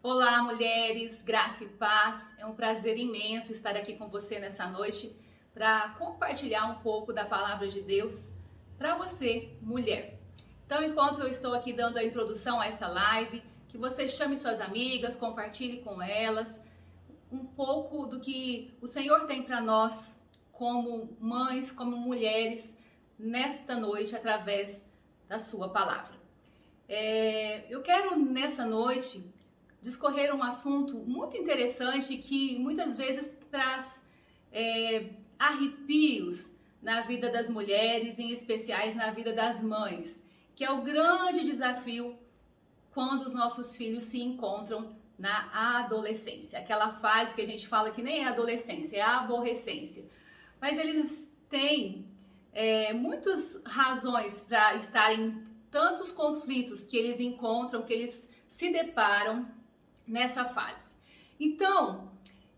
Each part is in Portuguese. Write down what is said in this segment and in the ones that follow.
Olá, mulheres, graça e paz. É um prazer imenso estar aqui com você nessa noite para compartilhar um pouco da palavra de Deus para você, mulher. Então, enquanto eu estou aqui dando a introdução a essa live, que você chame suas amigas, compartilhe com elas um pouco do que o Senhor tem para nós como mães, como mulheres, nesta noite através da sua palavra. Eu quero nessa noite discorrer um assunto muito interessante que muitas vezes traz arrepios na vida das mulheres, em especiais na vida das mães, que é o grande desafio quando os nossos filhos se encontram na adolescência, aquela fase que a gente fala que nem é adolescência, é a aborrecência, mas eles têm muitas razões para estarem tantos conflitos que eles encontram, que eles se deparam nessa fase. Então,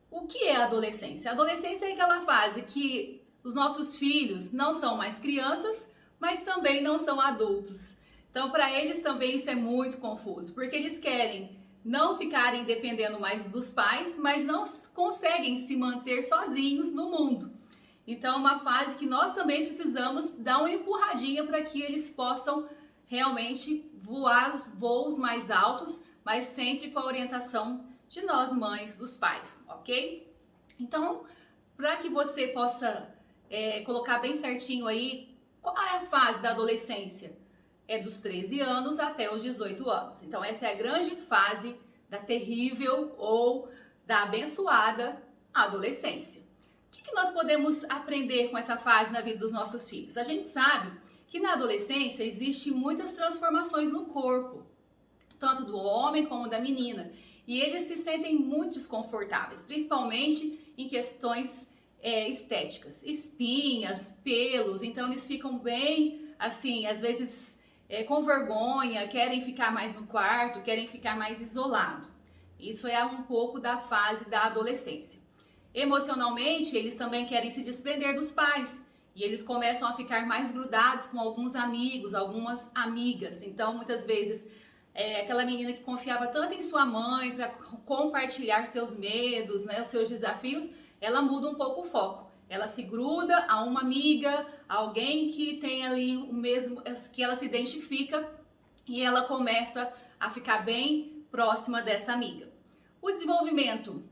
o que é a adolescência? A adolescência é aquela fase que os nossos filhos não são mais crianças, mas também não são adultos. Então, para eles também isso é muito confuso, porque eles querem não ficarem dependendo mais dos pais, mas não conseguem se manter sozinhos no mundo. Então, é uma fase que nós também precisamos dar uma empurradinha para que eles possam realmente voar os voos mais altos, mas sempre com a orientação de nós, mães, dos pais, ok? Então, para que você possa colocar bem certinho aí, qual é a fase da adolescência? É dos 13 anos até os 18 anos. Então, essa é a grande fase da terrível ou da abençoada adolescência. O que nós podemos aprender com essa fase na vida dos nossos filhos? A gente sabe que na adolescência existem muitas transformações no corpo, tanto do homem como da menina, e eles se sentem muito desconfortáveis, principalmente em questões estéticas, espinhas, pelos, então eles ficam bem, assim, às vezes com vergonha, querem ficar mais no quarto, querem ficar mais isolado. Isso é um pouco da fase da adolescência. Emocionalmente, eles também querem se desprender dos pais, e eles começam a ficar mais grudados com alguns amigos, algumas amigas. Então, muitas vezes, aquela menina que confiava tanto em sua mãe para compartilhar seus medos, né, os seus desafios, ela muda um pouco o foco. Ela se gruda a uma amiga, a alguém que tem ali o mesmo, que ela se identifica, e ela começa a ficar bem próxima dessa amiga. O desenvolvimento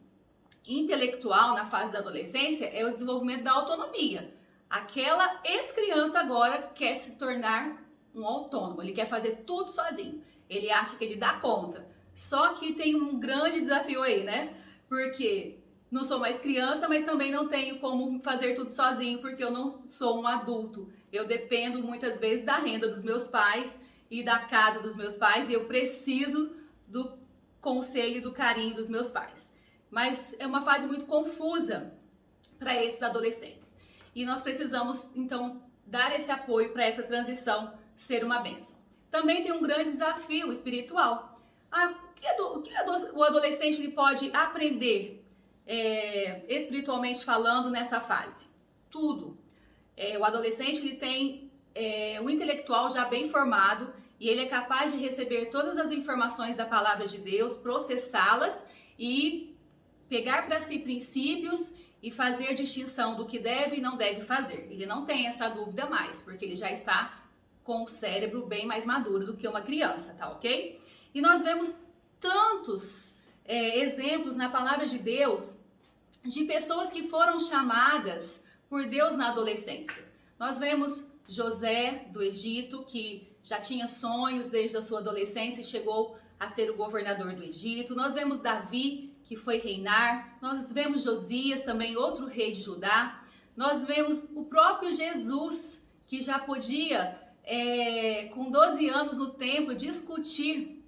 intelectual na fase da adolescência é o desenvolvimento da autonomia. Aquela ex-criança agora quer se tornar um autônomo, ele quer fazer tudo sozinho, ele acha que ele dá conta. Só que tem um grande desafio aí, né? Porque não sou mais criança, mas também não tenho como fazer tudo sozinho, porque eu não sou um adulto. Eu dependo muitas vezes da renda dos meus pais e da casa dos meus pais, e eu preciso do conselho e do carinho dos meus pais. Mas é uma fase muito confusa para esses adolescentes. E nós precisamos, então, dar esse apoio para essa transição ser uma bênção. Também tem um grande desafio espiritual. O que o adolescente ele pode aprender espiritualmente falando nessa fase? Tudo. O adolescente ele tem o intelectual já bem formado e ele é capaz de receber todas as informações da palavra de Deus, processá-las e pegar para si princípios e fazer distinção do que deve e não deve fazer. Ele não tem essa dúvida mais, porque ele já está com o cérebro bem mais maduro do que uma criança, tá ok? E nós vemos tantos exemplos na palavra de Deus de pessoas que foram chamadas por Deus na adolescência. Nós vemos José do Egito, que já tinha sonhos desde a sua adolescência e chegou a ser o governador do Egito. Nós vemos Davi, que foi reinar. Nós vemos Josias, também outro rei de Judá. Nós vemos o próprio Jesus, que já podia, com 12 anos no templo, discutir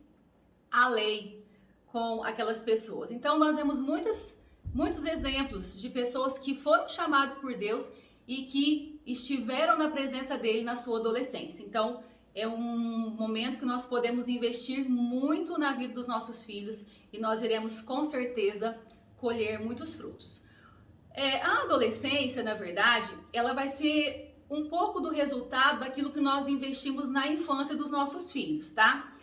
a lei com aquelas pessoas. Então, nós vemos muitos exemplos de pessoas que foram chamadas por Deus e que estiveram na presença dele na sua adolescência. Então, é um momento que nós podemos investir muito na vida dos nossos filhos e nós iremos com certeza colher muitos frutos. A adolescência, na verdade, ela vai ser um pouco do resultado daquilo que nós investimos na infância dos nossos filhos, tá?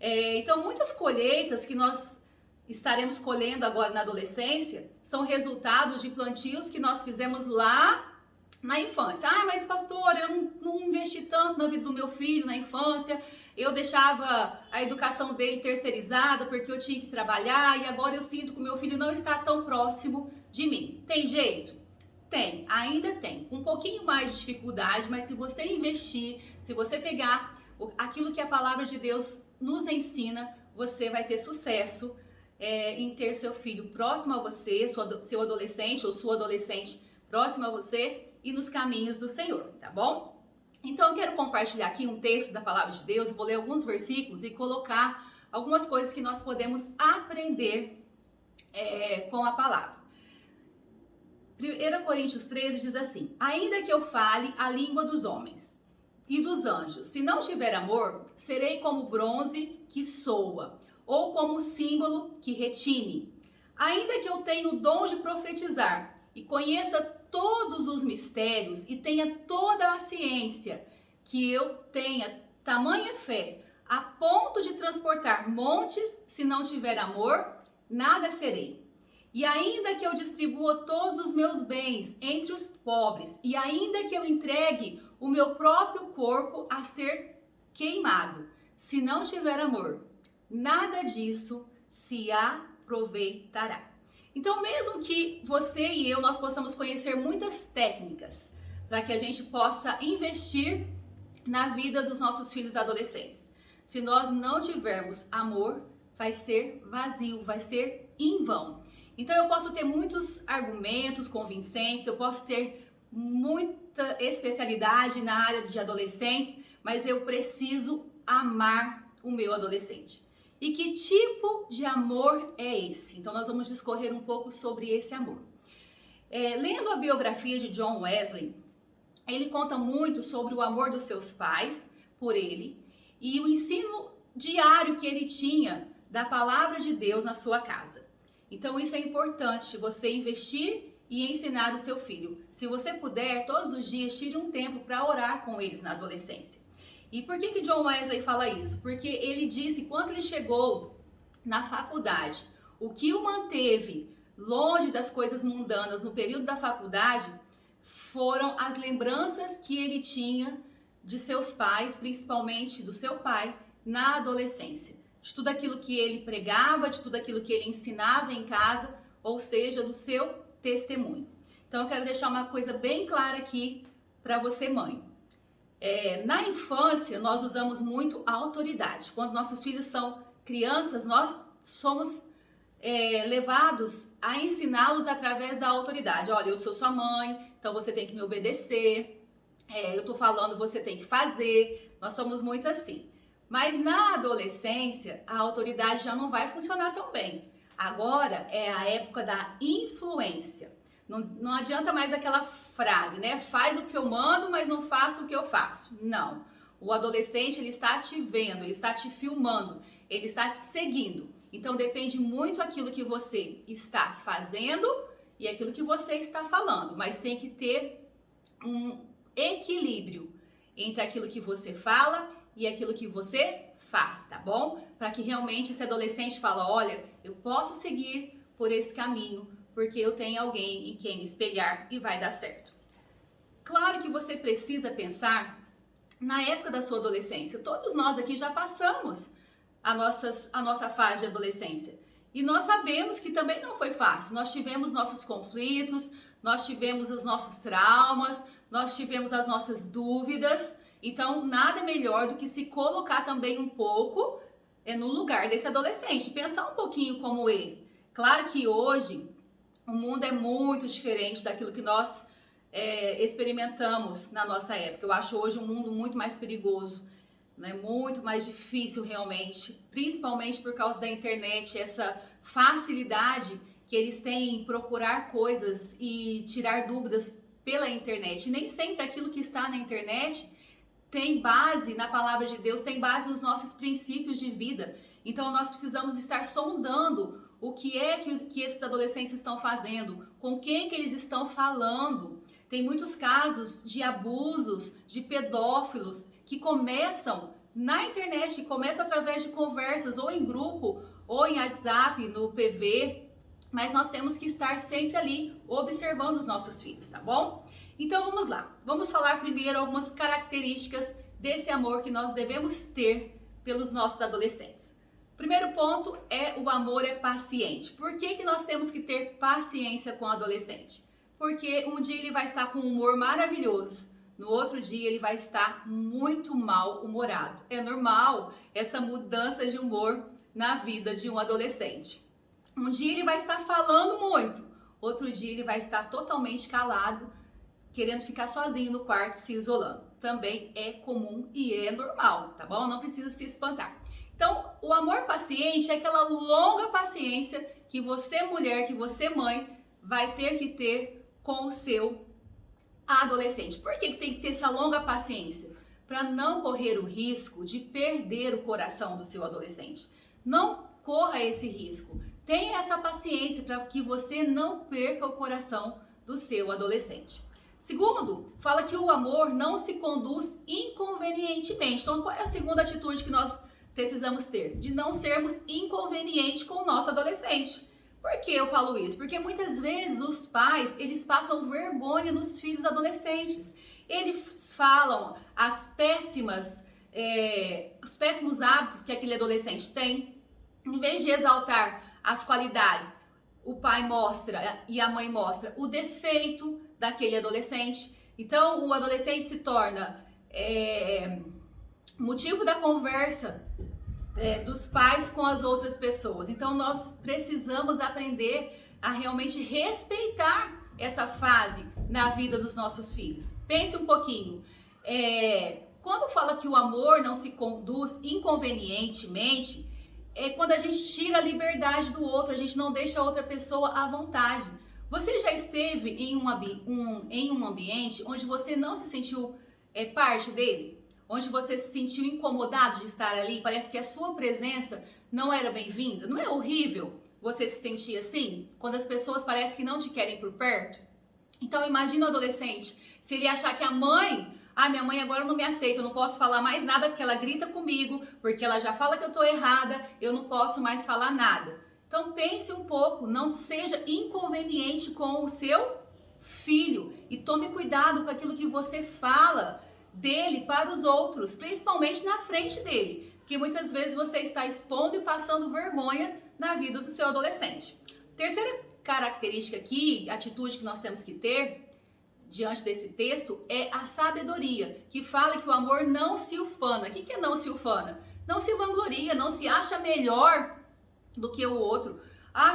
Então, muitas colheitas que nós estaremos colhendo agora na adolescência são resultados de plantios que nós fizemos lá na infância. Ah, mas pastor, eu não investi tanto na vida do meu filho na infância, eu deixava a educação dele terceirizada porque eu tinha que trabalhar e agora eu sinto que o meu filho não está tão próximo de mim. Tem jeito? Tem, ainda tem. Um pouquinho mais de dificuldade, mas se você investir, se você pegar aquilo que a palavra de Deus nos ensina, você vai ter sucesso em ter seu filho próximo a você, seu adolescente ou sua adolescente próximo a você e nos caminhos do Senhor, tá bom? Então eu quero compartilhar aqui um texto da palavra de Deus, vou ler alguns versículos e colocar algumas coisas que nós podemos aprender com a palavra. 1 Coríntios 13 diz assim: ainda que eu fale a língua dos homens e dos anjos, se não tiver amor, serei como bronze que soa, ou como símbolo que retine. Ainda que eu tenha o dom de profetizar e conheça todos os mistérios e tenha toda a ciência, que eu tenha tamanha fé, a ponto de transportar montes, se não tiver amor, nada serei. E ainda que eu distribua todos os meus bens entre os pobres, e ainda que eu entregue o meu próprio corpo a ser queimado, se não tiver amor, nada disso se aproveitará. Então, mesmo que você e eu, nós possamos conhecer muitas técnicas para que a gente possa investir na vida dos nossos filhos adolescentes, se nós não tivermos amor, vai ser vazio, vai ser em vão. Então, eu posso ter muitos argumentos convincentes, eu posso ter muita especialidade na área de adolescentes, mas eu preciso amar o meu adolescente. E que tipo de amor é esse? Então nós vamos discorrer um pouco sobre esse amor. Lendo a biografia de John Wesley, ele conta muito sobre o amor dos seus pais por ele e o ensino diário que ele tinha da palavra de Deus na sua casa. Então isso é importante, você investir e ensinar o seu filho. Se você puder, todos os dias, tire um tempo para orar com eles na adolescência. E por que John Wesley fala isso? Porque ele disse que quando ele chegou na faculdade, o que o manteve longe das coisas mundanas no período da faculdade foram as lembranças que ele tinha de seus pais, principalmente do seu pai, na adolescência. De tudo aquilo que ele pregava, de tudo aquilo que ele ensinava em casa, ou seja, do seu testemunho. Então eu quero deixar uma coisa bem clara aqui para você, mãe. Na infância, nós usamos muito a autoridade. Quando nossos filhos são crianças, nós somos levados a ensiná-los através da autoridade. Olha, eu sou sua mãe, então você tem que me obedecer. Eu tô falando, você tem que fazer. Nós somos muito assim. Mas na adolescência, a autoridade já não vai funcionar tão bem. Agora é a época da influência. Não adianta mais aquela frase, né? Faz o que eu mando, mas não faça o que eu faço. Não. O adolescente, ele está te vendo, ele está te filmando, ele está te seguindo. Então depende muito aquilo que você está fazendo e aquilo que você está falando. Mas tem que ter um equilíbrio entre aquilo que você fala e aquilo que você faz, tá bom? Para que realmente esse adolescente fale, olha, eu posso seguir por esse caminho, porque eu tenho alguém em quem me espelhar e vai dar certo. Claro que você precisa pensar na época da sua adolescência. Todos nós aqui já passamos a nossa fase de adolescência. E nós sabemos que também não foi fácil. Nós tivemos nossos conflitos, nós tivemos os nossos traumas, nós tivemos as nossas dúvidas. Então, nada melhor do que se colocar também um pouco no lugar desse adolescente, pensar um pouquinho como ele. Claro que hoje o mundo é muito diferente daquilo que nós experimentamos na nossa época. Eu acho hoje um mundo muito mais perigoso, né? Muito mais difícil realmente, principalmente por causa da internet, essa facilidade que eles têm em procurar coisas e tirar dúvidas pela internet. E nem sempre aquilo que está na internet tem base na palavra de Deus, tem base nos nossos princípios de vida. Então nós precisamos estar sondando o que é que esses adolescentes estão fazendo, com quem que eles estão falando. Tem muitos casos de abusos, de pedófilos que começam na internet, que começam através de conversas ou em grupo ou em WhatsApp, no PV, mas nós temos que estar sempre ali observando os nossos filhos, tá bom? Então vamos lá, vamos falar primeiro algumas características desse amor que nós devemos ter pelos nossos adolescentes. Primeiro ponto é o amor é paciente. Por que nós temos que ter paciência com o adolescente? Porque um dia ele vai estar com um humor maravilhoso, no outro dia ele vai estar muito mal-humorado. É normal essa mudança de humor na vida de um adolescente. Um dia ele vai estar falando muito, outro dia ele vai estar totalmente calado, querendo ficar sozinho no quarto, se isolando. Também é comum e é normal, tá bom? Não precisa se espantar. Então, o amor paciente é aquela longa paciência que você, mulher, que você, mãe, vai ter que ter com o seu adolescente. Por que tem que ter essa longa paciência? Para não correr o risco de perder o coração do seu adolescente. Não corra esse risco. Tenha essa paciência para que você não perca o coração do seu adolescente. Segundo, fala que o amor não se conduz inconvenientemente. Então, qual é a segunda atitude que nós precisamos ter? De não sermos inconvenientes com o nosso adolescente. Por que eu falo isso? Porque muitas vezes os pais, eles passam vergonha nos filhos adolescentes. Eles falam os péssimos hábitos que aquele adolescente tem. Em vez de exaltar as qualidades, o pai mostra e a mãe mostra o defeito daquele adolescente. Então, o adolescente se torna motivo da conversa dos pais com as outras pessoas. Então, nós precisamos aprender a realmente respeitar essa fase na vida dos nossos filhos. Pense um pouquinho. Quando fala que o amor não se conduz inconvenientemente, é quando a gente tira a liberdade do outro, a gente não deixa a outra pessoa à vontade. Você já esteve em um ambiente onde você não se sentiu parte dele? Onde você se sentiu incomodado de estar ali? Parece que a sua presença não era bem-vinda? Não é horrível você se sentir assim? Quando as pessoas parecem que não te querem por perto? Então imagina o adolescente, se ele achar que a mãe... minha mãe agora não me aceita, eu não posso falar mais nada porque ela grita comigo, porque ela já fala que eu tô errada, eu não posso mais falar nada. Então pense um pouco, não seja inconveniente com o seu filho e tome cuidado com aquilo que você fala dele para os outros, principalmente na frente dele, porque muitas vezes você está expondo e passando vergonha na vida do seu adolescente. Terceira característica aqui, atitude que nós temos que ter diante desse texto é a sabedoria, que fala que o amor não se ufana. O que é não se ufana? Não se vangloria, não se acha melhor do que o outro.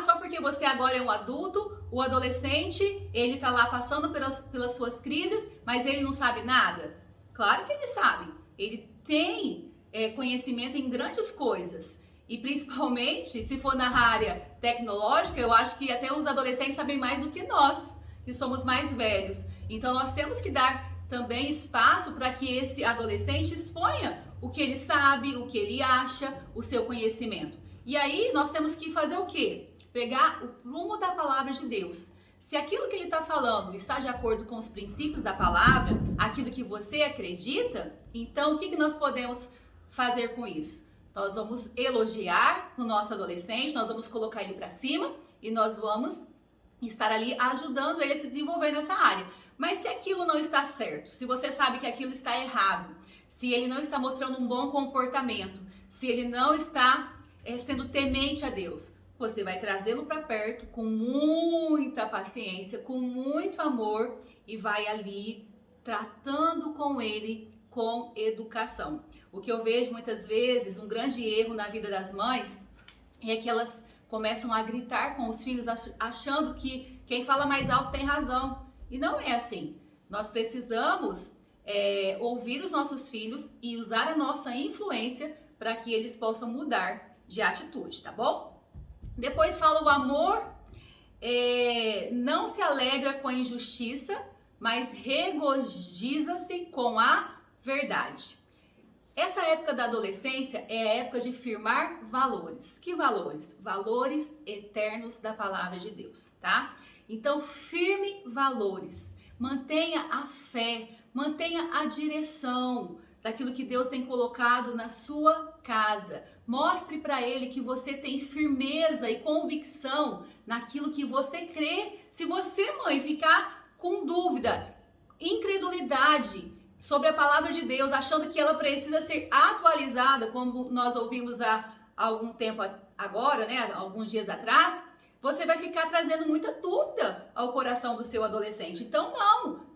Só porque você agora é um adulto, o adolescente, ele tá lá passando pelas suas crises, mas ele não sabe nada? Claro que ele sabe. Ele tem conhecimento em grandes coisas. E principalmente, se for na área tecnológica, eu acho que até os adolescentes sabem mais do que nós, que somos mais velhos. Então nós temos que dar também espaço para que esse adolescente exponha o que ele sabe, o que ele acha, o seu conhecimento. E aí nós temos que fazer o quê? Pegar o rumo da palavra de Deus. Se aquilo que ele está falando está de acordo com os princípios da palavra, aquilo que você acredita, então o que nós podemos fazer com isso? Nós vamos elogiar o nosso adolescente, nós vamos colocar ele para cima e nós vamos estar ali ajudando ele a se desenvolver nessa área. Mas se aquilo não está certo, se você sabe que aquilo está errado, se ele não está mostrando um bom comportamento, se ele não está sendo temente a Deus, você vai trazê-lo para perto com muita paciência, com muito amor e vai ali tratando com ele com educação. O que eu vejo muitas vezes, um grande erro na vida das mães, é que elas começam a gritar com os filhos achando que quem fala mais alto tem razão. E não é assim. Nós precisamos ouvir os nossos filhos e usar a nossa influência para que eles possam mudar de atitude, tá bom? Depois fala o amor não se alegra com a injustiça, mas regozija-se com a verdade. Essa época da adolescência é a época de firmar valores. Que valores? Valores eternos da palavra de Deus, tá? Então, firme valores. Mantenha a fé, mantenha a direção daquilo que Deus tem colocado na sua casa. Mostre para ele que você tem firmeza e convicção naquilo que você crê. Se você, mãe, ficar com dúvida, incredulidade sobre a palavra de Deus, achando que ela precisa ser atualizada, como nós ouvimos há algum tempo agora, né, alguns dias atrás, você vai ficar trazendo muita dúvida ao coração do seu adolescente. Então,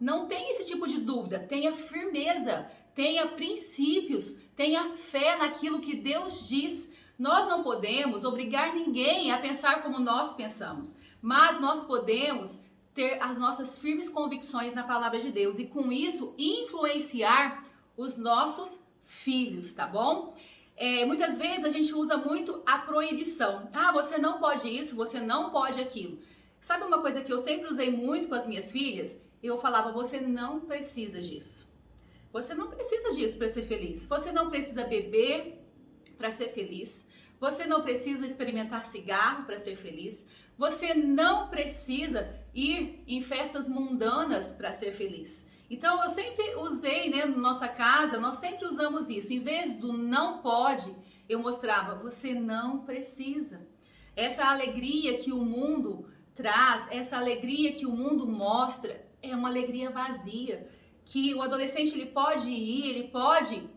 não tenha esse tipo de dúvida. Tenha firmeza, tenha princípios, tenha fé naquilo que Deus diz. Nós não podemos obrigar ninguém a pensar como nós pensamos, mas nós podemos ter as nossas firmes convicções na palavra de Deus e com isso influenciar os nossos filhos, tá bom? Muitas vezes a gente usa muito a proibição. Ah, você não pode isso, você não pode aquilo. Sabe uma coisa que eu sempre usei muito com as minhas filhas? Eu falava, você não precisa disso. Você não precisa disso para ser feliz. Você não precisa beber para ser feliz. Você não precisa experimentar cigarro para ser feliz. Você não precisa ir em festas mundanas para ser feliz. Então eu sempre usei, né, na nossa casa, nós sempre usamos isso. Em vez do não pode, eu mostrava, você não precisa. Essa alegria que o mundo traz, essa alegria que o mundo mostra, é uma alegria vazia. Que o adolescente ele pode ir, ele pode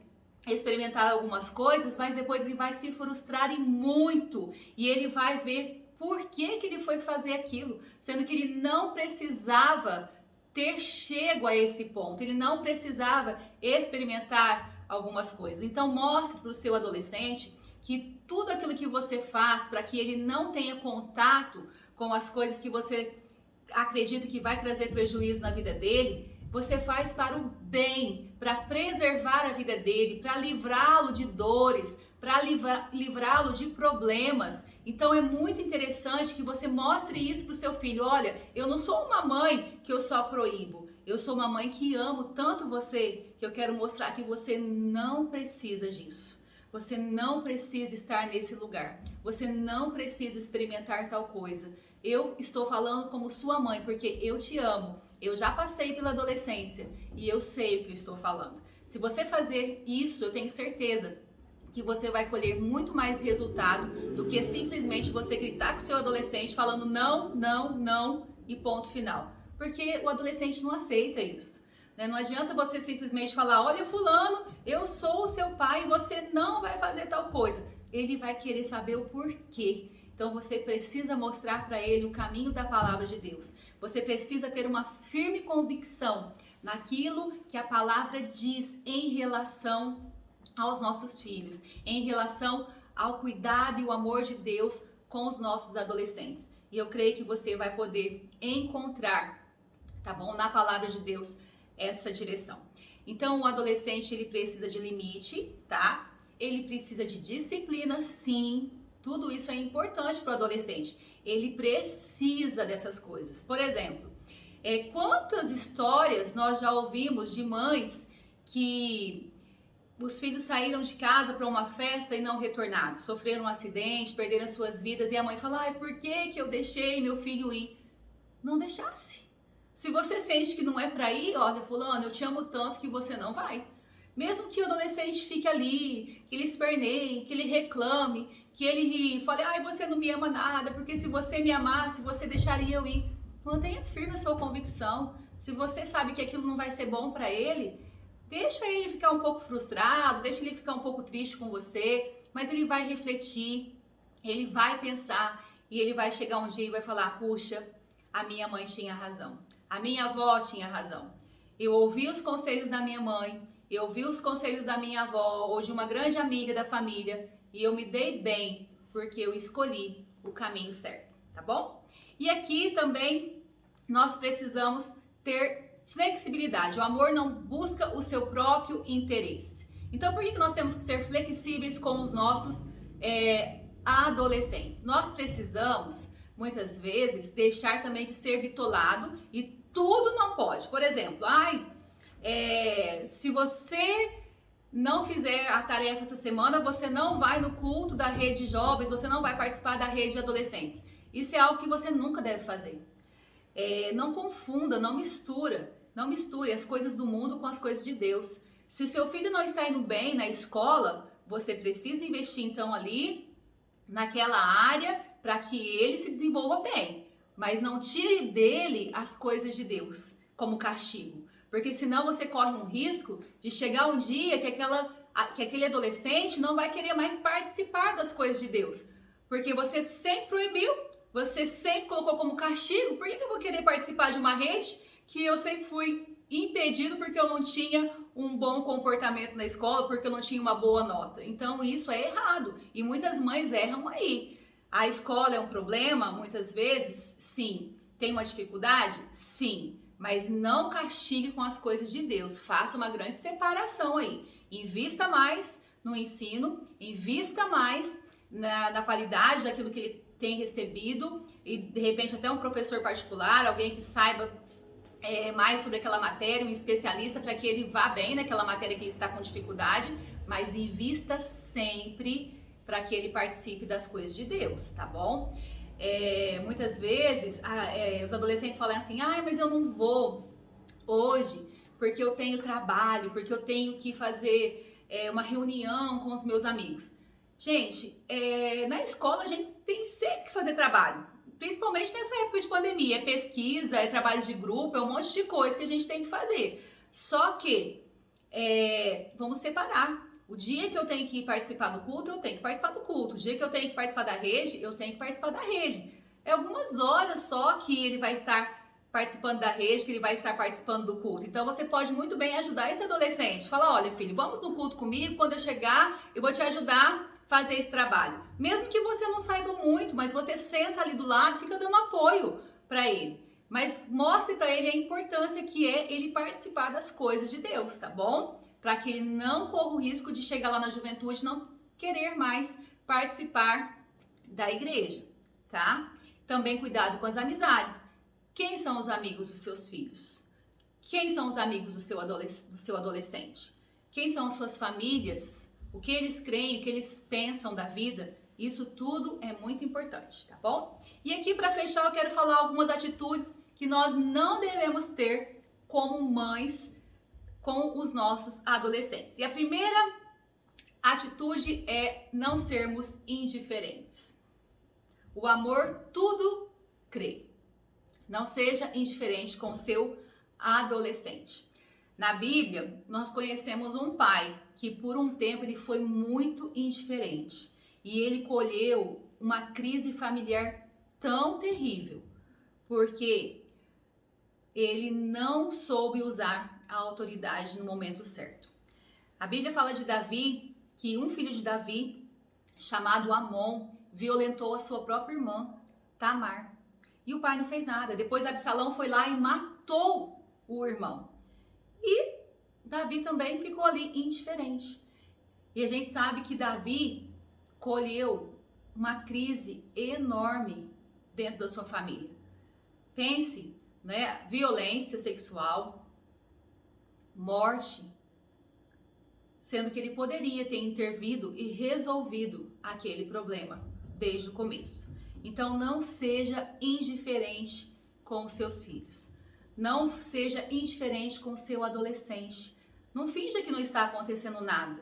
experimentar algumas coisas, mas depois ele vai se frustrar e muito. E ele vai ver por que ele foi fazer aquilo, sendo que ele não precisava ter chego a esse ponto, ele não precisava experimentar algumas coisas. Então mostre para o seu adolescente que tudo aquilo que você faz para que ele não tenha contato com as coisas que você acredita que vai trazer prejuízo na vida dele, você faz para o bem, para preservar a vida dele, para livrá-lo de dores, para livrá-lo de problemas. Então é muito interessante que você mostre isso para o seu filho. Olha, eu não sou uma mãe que eu só proíbo. Eu sou uma mãe que amo tanto você, que eu quero mostrar que você não precisa disso. Você não precisa estar nesse lugar. Você não precisa experimentar tal coisa. Eu estou falando como sua mãe, porque eu te amo. Eu já passei pela adolescência e eu sei o que eu estou falando. Se você fazer isso, eu tenho certeza que você vai colher muito mais resultado do que simplesmente você gritar com o seu adolescente falando não, não, não e ponto final. Porque o adolescente não aceita isso. Né? Não adianta você simplesmente falar, olha fulano, eu sou o seu pai e você não vai fazer tal coisa. Ele vai querer saber o porquê. Então você precisa mostrar para ele o caminho da palavra de Deus. Você precisa ter uma firme convicção naquilo que a palavra diz em relação aos nossos filhos, em relação ao cuidado e o amor de Deus com os nossos adolescentes. E eu creio que você vai poder encontrar, tá bom, na palavra de Deus essa direção. Então o adolescente ele precisa de limite, tá? Ele precisa de disciplina, sim. Tudo isso é importante para o adolescente. Ele precisa dessas coisas. Por exemplo, quantas histórias nós já ouvimos de mães que os filhos saíram de casa para uma festa e não retornaram, sofreram um acidente, perderam suas vidas e a mãe fala, ai, por que eu deixei meu filho ir? Não deixasse. Se você sente que não é para ir, olha, fulano, eu te amo tanto que você não vai. Mesmo que o adolescente fique ali, que ele esperneie, que ele reclame, que ele fale, ai, você não me ama nada, porque se você me amasse, você deixaria eu ir. Mantenha firme a sua convicção. Se você sabe que aquilo não vai ser bom para ele, deixa ele ficar um pouco frustrado, deixa ele ficar um pouco triste com você, mas ele vai refletir, ele vai pensar e ele vai chegar um dia e vai falar, puxa, a minha mãe tinha razão, a minha avó tinha razão. Eu ouvi os conselhos da minha mãe, eu ouvi os conselhos da minha avó ou de uma grande amiga da família e eu me dei bem porque eu escolhi o caminho certo, tá bom? E aqui também nós precisamos ter flexibilidade. O amor não busca o seu próprio interesse. Então, por que nós temos que ser flexíveis com os nossos adolescentes? Nós precisamos, muitas vezes, deixar também de ser bitolado e tudo não pode. Por exemplo, se você não fizer a tarefa essa semana, você não vai no culto da rede de jovens, você não vai participar da rede de adolescentes. Isso é algo que você nunca deve fazer. Não confunda, não misture as coisas do mundo com as coisas de Deus. Se seu filho não está indo bem na escola, você precisa investir então ali naquela área para que ele se desenvolva bem. Mas não tire dele as coisas de Deus como castigo. Porque senão você corre um risco de chegar um dia que aquele adolescente não vai querer mais participar das coisas de Deus. Porque você sempre proibiu, você sempre colocou como castigo. Por que eu vou querer participar de uma rede que eu sempre fui impedido porque eu não tinha um bom comportamento na escola, porque eu não tinha uma boa nota? Então isso é errado e muitas mães erram aí. A escola é um problema, muitas vezes, sim. Tem uma dificuldade? Sim. Mas não castigue com as coisas de Deus. Faça uma grande separação aí. Invista mais no ensino, invista mais na qualidade daquilo que ele tem recebido e de repente até um professor particular, alguém que saiba mais sobre aquela matéria, um especialista para que ele vá bem naquela matéria que ele está com dificuldade, mas invista sempre para que ele participe das coisas de Deus, tá bom? Muitas vezes os adolescentes falam assim, mas eu não vou hoje porque eu tenho trabalho, porque eu tenho que fazer uma reunião com os meus amigos. Gente, na escola a gente tem sempre que fazer trabalho, principalmente nessa época de pandemia, é pesquisa, é trabalho de grupo, é um monte de coisa que a gente tem que fazer. Só que vamos separar. O dia que eu tenho que participar do culto, eu tenho que participar do culto. O dia que eu tenho que participar da rede, eu tenho que participar da rede. É algumas horas só que ele vai estar participando da rede, que ele vai estar participando do culto. Então você pode muito bem ajudar esse adolescente. Fala, olha filho, vamos no culto comigo, quando eu chegar, eu vou te ajudar a fazer esse trabalho. Mesmo que você não saiba muito, mas você senta ali do lado, fica dando apoio para ele. Mas mostre para ele a importância que é ele participar das coisas de Deus, tá bom? Para que ele não corra o risco de chegar lá na juventude e não querer mais participar da igreja, tá? Também cuidado com as amizades. Quem são os amigos dos seus filhos? Quem são os amigos do seu adolescente? Quem são as suas famílias? O que eles creem, o que eles pensam da vida? Isso tudo é muito importante, tá bom? E aqui para fechar eu quero falar algumas atitudes que nós não devemos ter como mães com os nossos adolescentes. E a primeira atitude é não sermos indiferentes. O amor tudo crê. Não seja indiferente com o seu adolescente. Na Bíblia, nós conhecemos um pai que por um tempo ele foi muito indiferente e ele colheu uma crise familiar tão terrível porque ele não soube usar a autoridade no momento certo. A Bíblia fala de Davi, que um filho de Davi, chamado Amon, violentou a sua própria irmã, Tamar. E o pai não fez nada. Depois Absalão foi lá e matou o irmão. E Davi também ficou ali indiferente. E a gente sabe que Davi colheu uma crise enorme dentro da sua família. Pense, né? Violência sexual, morte, sendo que ele poderia ter intervido e resolvido aquele problema desde o começo. Então não seja indiferente com os seus filhos. Não seja indiferente com o seu adolescente. Não finja que não está acontecendo nada.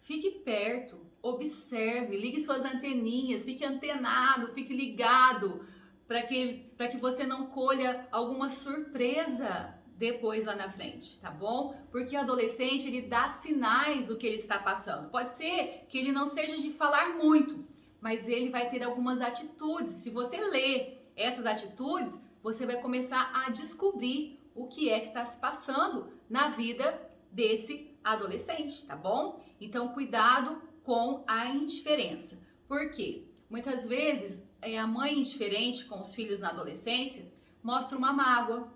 Fique perto, observe, ligue suas anteninhas, fique antenado, fique ligado para que você não colha alguma surpresa depois lá na frente, tá bom? Porque o adolescente, ele dá sinais do que ele está passando. Pode ser que ele não seja de falar muito, mas ele vai ter algumas atitudes. Se você ler essas atitudes, você vai começar a descobrir o que é que está se passando na vida desse adolescente, tá bom? Então, cuidado com a indiferença. Por quê? Muitas vezes, a mãe indiferente com os filhos na adolescência mostra uma mágoa,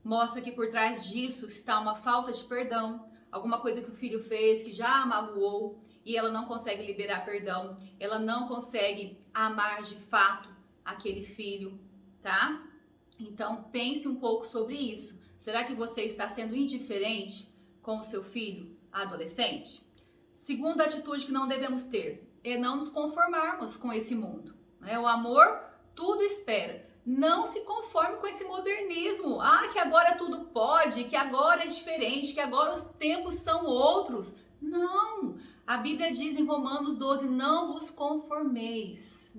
mostra que por trás disso está uma falta de perdão, alguma coisa que o filho fez que já a magoou e ela não consegue liberar perdão, ela não consegue amar de fato aquele filho, tá? Então pense um pouco sobre isso. Será que você está sendo indiferente com o seu filho adolescente? Segunda atitude que não devemos ter é não nos conformarmos com esse mundo, né? O amor tudo espera. Não se conforme com esse modernismo. Que agora tudo pode, que agora é diferente, que agora os tempos são outros. Não! A Bíblia diz em Romanos 12, não vos conformeis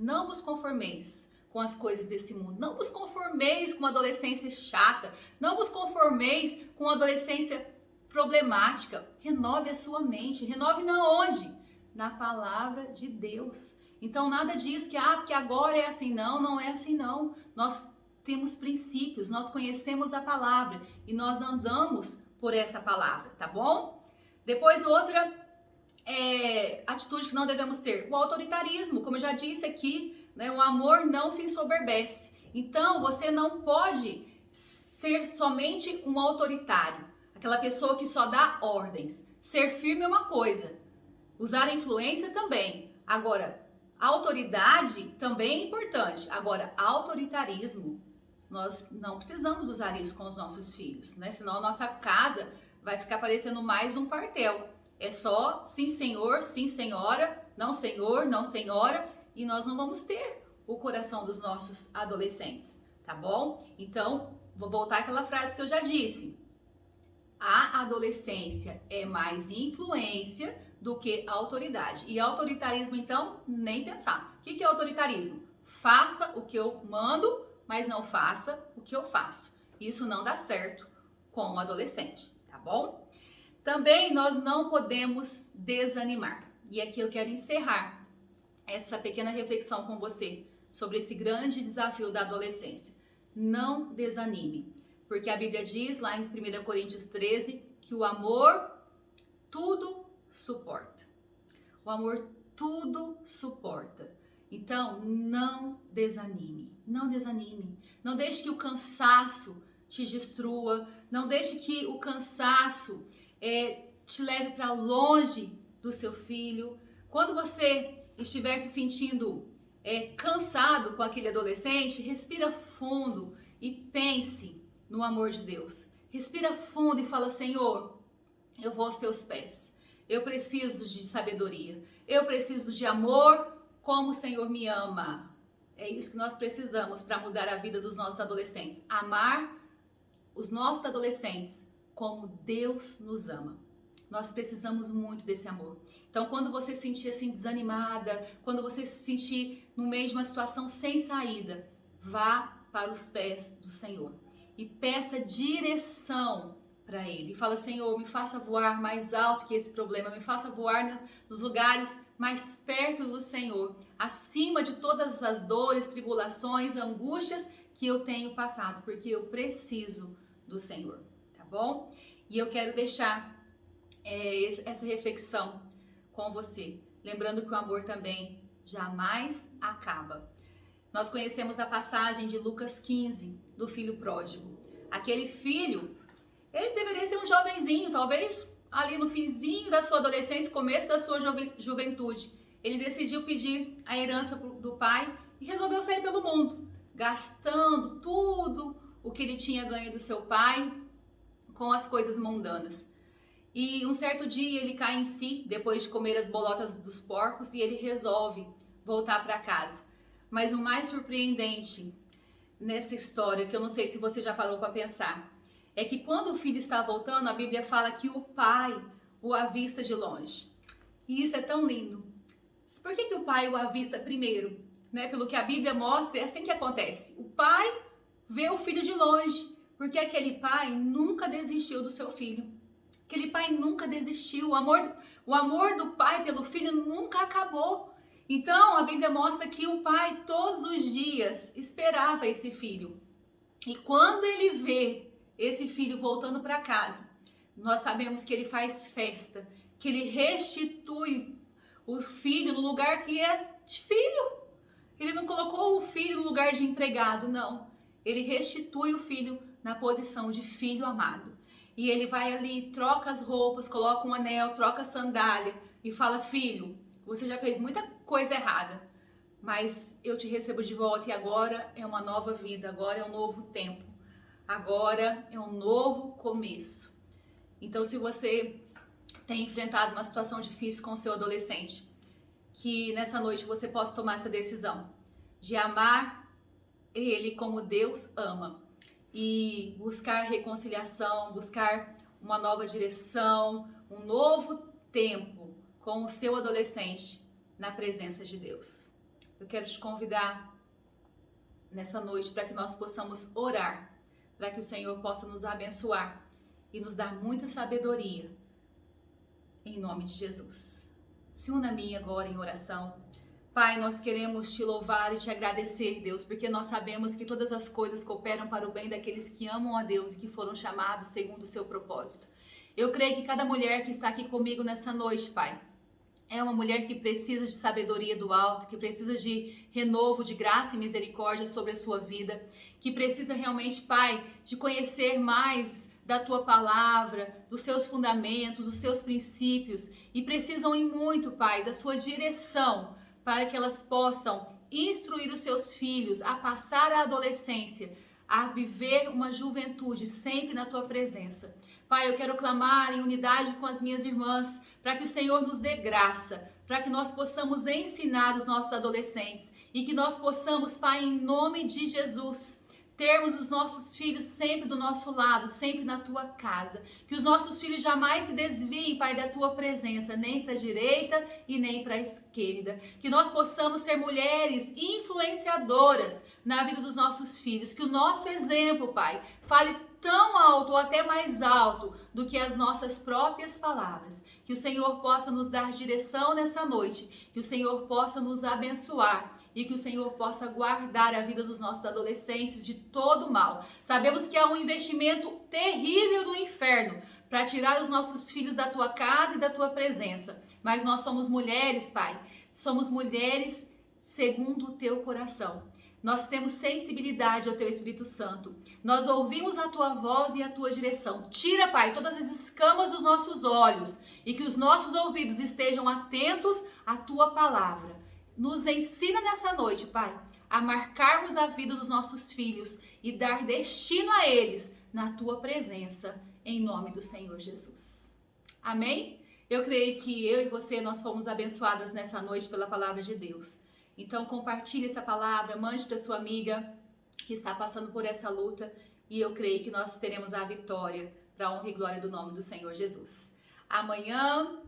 com as coisas desse mundo. Não vos conformeis com uma adolescência chata. Não vos conformeis com uma adolescência problemática. Renove a sua mente. Renove na onde? Na palavra de Deus. Então nada diz que porque agora é assim. Não, não é assim não. Nós temos princípios, nós conhecemos a palavra e nós andamos por essa palavra, tá bom? Depois outra atitude que não devemos ter, o autoritarismo, como eu já disse aqui, né? O amor não se ensoberbece. Então você não pode ser somente um autoritário, aquela pessoa que só dá ordens. Ser firme é uma coisa, usar a influência também. Agora, a autoridade também é importante. Agora, autoritarismo, nós não precisamos usar isso com os nossos filhos, né? Senão a nossa casa vai ficar parecendo mais um quartel. É só sim senhor, sim senhora, não senhor, não senhora, e nós não vamos ter o coração dos nossos adolescentes, tá bom? Então, vou voltar àquela frase que eu já disse. A adolescência é mais influência do que autoridade. E autoritarismo, então, nem pensar. O que é autoritarismo? Faça o que eu mando, mas não faça o que eu faço. Isso não dá certo com o adolescente, tá bom? Também nós não podemos desanimar. E aqui eu quero encerrar essa pequena reflexão com você sobre esse grande desafio da adolescência. Não desanime, porque a Bíblia diz lá em 1 Coríntios 13 que o amor tudo suporta. O amor tudo suporta. Então, não desanime, não desanime. Não deixe que o cansaço te destrua, não deixe que o cansaço te leve para longe do seu filho. Quando você estiver se sentindo cansado com aquele adolescente, respira fundo e pense no amor de Deus. Respira fundo e fala: Senhor, eu vou aos seus pés. Eu preciso de sabedoria. Eu preciso de amor como o Senhor me ama. É isso que nós precisamos para mudar a vida dos nossos adolescentes. Amar os nossos adolescentes como Deus nos ama. Nós precisamos muito desse amor. Então, quando você se sentir assim desanimada, quando você se sentir no meio de uma situação sem saída, vá para os pés do Senhor e peça direção para Ele. E fala: Senhor, me faça voar mais alto que esse problema, me faça voar nos lugares mais perto do Senhor, acima de todas as dores, tribulações, angústias que eu tenho passado, porque eu preciso do Senhor, tá bom? E eu quero deixar essa reflexão com você, lembrando que o amor também jamais acaba. Nós conhecemos a passagem de Lucas 15, do filho pródigo. Aquele filho, ele deveria ser um jovenzinho, talvez ali no finzinho da sua adolescência, começo da sua juventude. Ele decidiu pedir a herança do pai e resolveu sair pelo mundo, gastando tudo o que ele tinha ganho do seu pai com as coisas mundanas. E um certo dia ele cai em si, depois de comer as bolotas dos porcos, e ele resolve voltar para casa. Mas o mais surpreendente nessa história, que eu não sei se você já parou para pensar, é que quando o filho está voltando, a Bíblia fala que o pai o avista de longe. E isso é tão lindo. Por que o pai o avista primeiro? Né? Pelo que a Bíblia mostra, é assim que acontece. O pai vê o filho de longe, porque aquele pai nunca desistiu do seu filho. Aquele pai nunca desistiu. O amor do pai pelo filho nunca acabou. Então, a Bíblia mostra que o pai todos os dias esperava esse filho. E quando ele vê esse filho voltando para casa, nós sabemos que ele faz festa, que ele restitui o filho no lugar que é de filho. Ele não colocou o filho no lugar de empregado, não. Ele restitui o filho na posição de filho amado. E ele vai ali, troca as roupas, coloca um anel, troca a sandália e fala: filho, você já fez muita coisa errada, mas eu te recebo de volta e agora é uma nova vida, agora é um novo tempo, agora é um novo começo. Então, se você tem enfrentado uma situação difícil com o seu adolescente, que nessa noite você possa tomar essa decisão de amar ele como Deus ama e buscar reconciliação, buscar uma nova direção, um novo tempo com o seu adolescente na presença de Deus. Eu quero te convidar nessa noite para que nós possamos orar, para que o Senhor possa nos abençoar e nos dar muita sabedoria, em nome de Jesus. Se una a mim agora em oração. Pai, nós queremos te louvar e te agradecer, Deus, porque nós sabemos que todas as coisas cooperam para o bem daqueles que amam a Deus e que foram chamados segundo o seu propósito. Eu creio que cada mulher que está aqui comigo nessa noite, Pai, é uma mulher que precisa de sabedoria do alto, que precisa de renovo, de graça e misericórdia sobre a sua vida, que precisa realmente, Pai, de conhecer mais da tua palavra, dos seus fundamentos, dos seus princípios, e precisam em muito, Pai, da sua direção, para que elas possam instruir os seus filhos a passar a adolescência, a viver uma juventude sempre na tua presença. Pai, eu quero clamar em unidade com as minhas irmãs, para que o Senhor nos dê graça, para que nós possamos ensinar os nossos adolescentes e que nós possamos, Pai, em nome de Jesus, termos os nossos filhos sempre do nosso lado, sempre na tua casa. Que os nossos filhos jamais se desviem, Pai, da tua presença, nem para a direita e nem para a esquerda. Que nós possamos ser mulheres influenciadoras na vida dos nossos filhos. Que o nosso exemplo, Pai, fale tão alto ou até mais alto do que as nossas próprias palavras. Que o Senhor possa nos dar direção nessa noite, que o Senhor possa nos abençoar e que o Senhor possa guardar a vida dos nossos adolescentes de todo mal. Sabemos que há um investimento terrível do inferno para tirar os nossos filhos da tua casa e da tua presença, mas nós somos mulheres, Pai, somos mulheres segundo o teu coração. Nós temos sensibilidade ao Teu Espírito Santo. Nós ouvimos a Tua voz e a Tua direção. Tira, Pai, todas as escamas dos nossos olhos e que os nossos ouvidos estejam atentos à Tua palavra. Nos ensina nessa noite, Pai, a marcarmos a vida dos nossos filhos e dar destino a eles na Tua presença, em nome do Senhor Jesus. Amém? Eu creio que eu e você, nós fomos abençoadas nessa noite pela palavra de Deus. Então compartilhe essa palavra, mande para sua amiga que está passando por essa luta e eu creio que nós teremos a vitória para a honra e glória do nome do Senhor Jesus. Amanhã,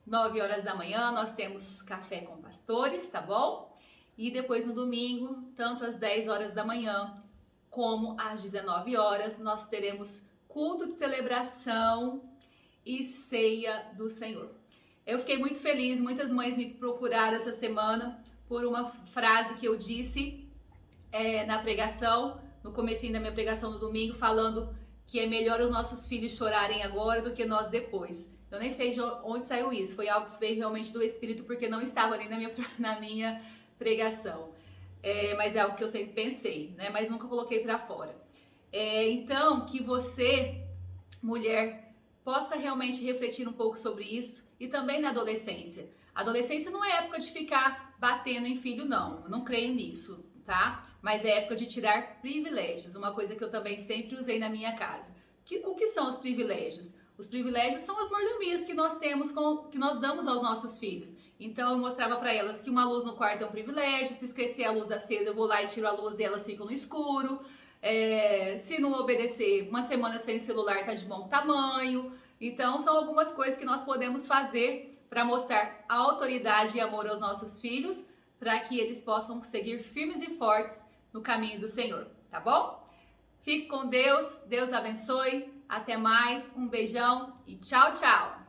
9 horas da manhã, nós temos café com pastores, tá bom? E depois no domingo, tanto às 10 horas da manhã como às 19 horas, nós teremos culto de celebração e ceia do Senhor. Eu fiquei muito feliz, muitas mães me procuraram essa semana por uma frase que eu disse na pregação, no comecinho da minha pregação no domingo, falando que é melhor os nossos filhos chorarem agora do que nós depois. Eu nem sei de onde saiu isso, foi algo que veio realmente do Espírito, porque não estava nem na minha pregação. Mas é algo que eu sempre pensei, né? Mas nunca coloquei para fora. Então, que você, mulher, possa realmente refletir um pouco sobre isso e também na adolescência. A adolescência não é época de ficar batendo em filho, não. Eu não creio nisso, tá? Mas é época de tirar privilégios. Uma coisa que eu também sempre usei na minha casa. O que são os privilégios? Os privilégios são as mordomias que nós temos, que nós damos aos nossos filhos. Então eu mostrava para elas que uma luz no quarto é um privilégio. Se esquecer a luz acesa, eu vou lá e tiro a luz e elas ficam no escuro. Se não obedecer, uma semana sem celular tá de bom tamanho. Então são algumas coisas que nós podemos fazer para mostrar autoridade e amor aos nossos filhos, para que eles possam seguir firmes e fortes no caminho do Senhor, tá bom? Fique com Deus, Deus abençoe, até mais, um beijão e tchau, tchau!